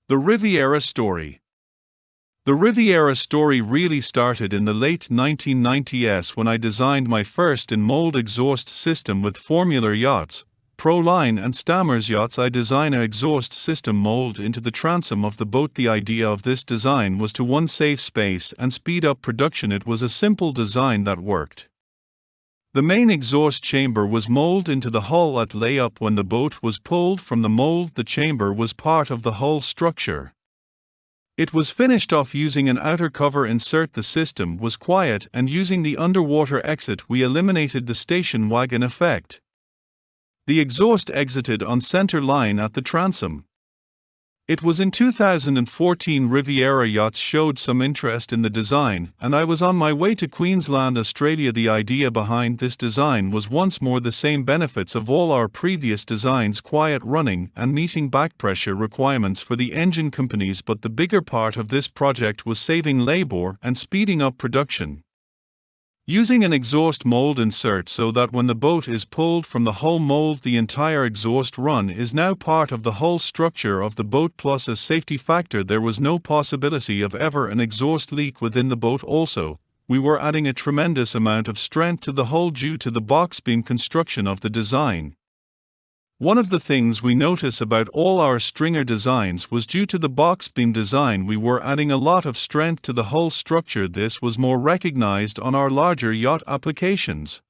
The Riviera story. The Riviera story really started in the late 1990s when I designed my first in-mold exhaust system with Formula Yachts, Proline and Stammers Yachts. I designed an exhaust system mold into the transom of the boat. The idea of this design was to one, save space and speed up production. It was a simple design that worked. The main exhaust chamber was molded into the hull at layup. When the boat was pulled from the mold, the chamber was part of the hull structure. It was finished off using an outer cover insert. The system was quiet, and using the underwater exit we eliminated the station wagon effect. The exhaust exited on center line at the transom. It was in 2014 Riviera Yachts showed some interest in the design, and I was on my way to Queensland, Australia. The idea behind this design was once more the same benefits of all our previous designs: quiet running and meeting back pressure requirements for the engine companies. But the bigger part of this project was saving labor and speeding up production. Using an exhaust mold insert so that when the boat is pulled from the hull mold, the entire exhaust run is now part of the hull structure of the boat. Plus a safety factor, there was no possibility of ever an exhaust leak within the boat. Also, we were adding a tremendous amount of strength to the hull due to the box beam construction of the design. One of the things we notice about all our stringer designs was due to the box beam design, we were adding a lot of strength to the hull structure. This was more recognized on our larger yacht applications.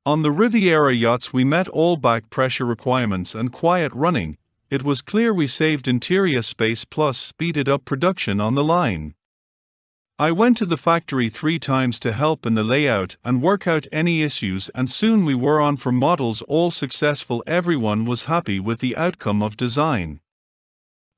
On the Riviera Yachts we met all back pressure requirements and quiet running. It was clear we saved interior space plus speeded up production on the line. I went to the factory 3 times to help in the layout and work out any issues, and soon we were on for models all successful. Everyone was happy with the outcome of design.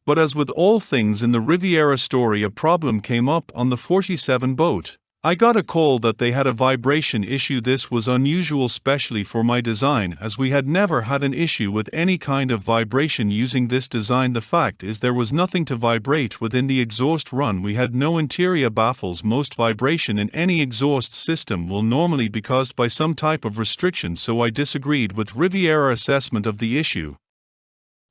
But as with all things in the Riviera story, a problem came up on the 47 boat. I got a call that they had a vibration issue. This was unusual, especially for my design, as we had never had an issue with any kind of vibration using this design. The fact is there was nothing to vibrate within the exhaust run. We had no interior baffles. Most vibration in any exhaust system will normally be caused by some type of restriction, so I disagreed with Riviera assessment of the issue.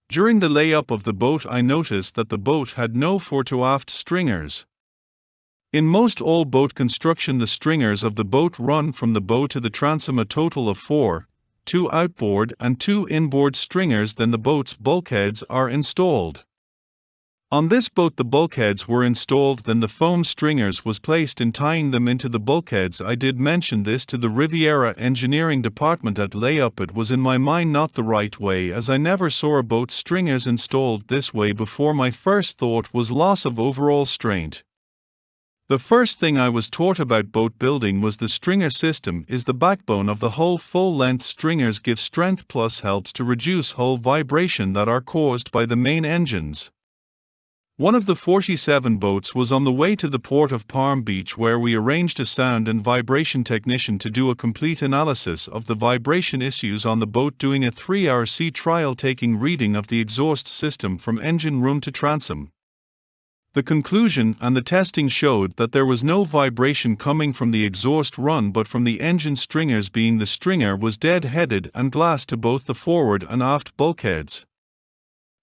During the layup of the boat I noticed that the boat had no fore to aft stringers. In most all boat construction, the stringers of the boat run from the bow to the transom, a total of 4, 2 outboard and 2 inboard stringers. Then the boat's bulkheads are installed. On this boat the bulkheads were installed, then the foam stringers was placed in tying them into the bulkheads. I did mention this to the Riviera engineering department at layup. It was in my mind not the right way, as I never saw a boat stringers installed this way before. My first thought was loss of overall strength. The first thing I was taught about boat building was the stringer system is the backbone of the hull. Full-length stringers give strength plus helps to reduce hull vibration that are caused by the main engines. One of the 47 boats was on the way to the port of Palm Beach, where we arranged a sound and vibration technician to do a complete analysis of the vibration issues on the boat, doing a 3-hour sea trial taking reading of the exhaust system from engine room to transom. The conclusion and the testing showed that there was no vibration coming from the exhaust run but from the engine stringers, being the stringer was dead-headed and glass to both the forward and aft bulkheads.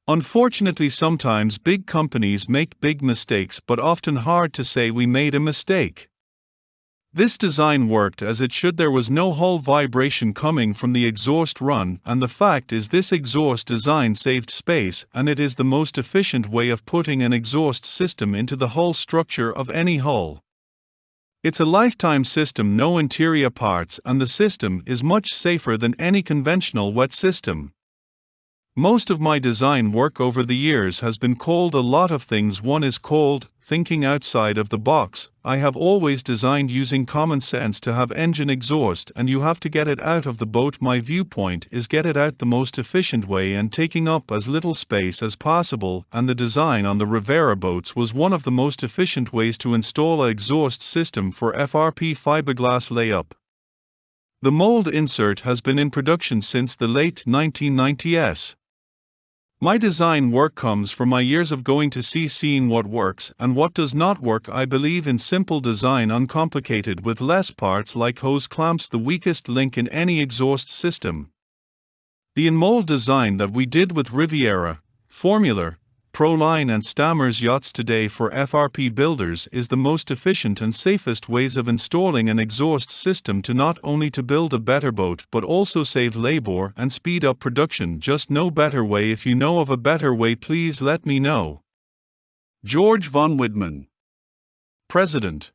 Unfortunately, sometimes big companies make big mistakes, but often hard to say we made a mistake. This design worked as it should. There was no hull vibration coming from the exhaust run, and the fact is this exhaust design saved space, and it is the most efficient way of putting an exhaust system into the hull structure of any hull. It's a lifetime system, no interior parts, and the system is much safer than any conventional wet system. Most of my design work over the years has been called a lot of things. One is called thinking outside of the box. I have always designed using common sense to have engine exhaust, and you have to get it out of the boat. My viewpoint is get it out the most efficient way and taking up as little space as possible, and the design on the Riviera boats was one of the most efficient ways to install an exhaust system for FRP fiberglass layup. The mold insert has been in production since the late 1990s. My design work comes from my years of going to sea, seeing what works and what does not work. I believe in simple design, uncomplicated, with less parts like hose clamps, the weakest link in any exhaust system. The in-mold design that we did with Riviera, Formula, Proline and Stammers yachts today for FRP builders is the most efficient and safest ways of installing an exhaust system to not only to build a better boat but also save labor and speed up production. Just no better way. If you know of a better way, please let me know. George von Widman, President.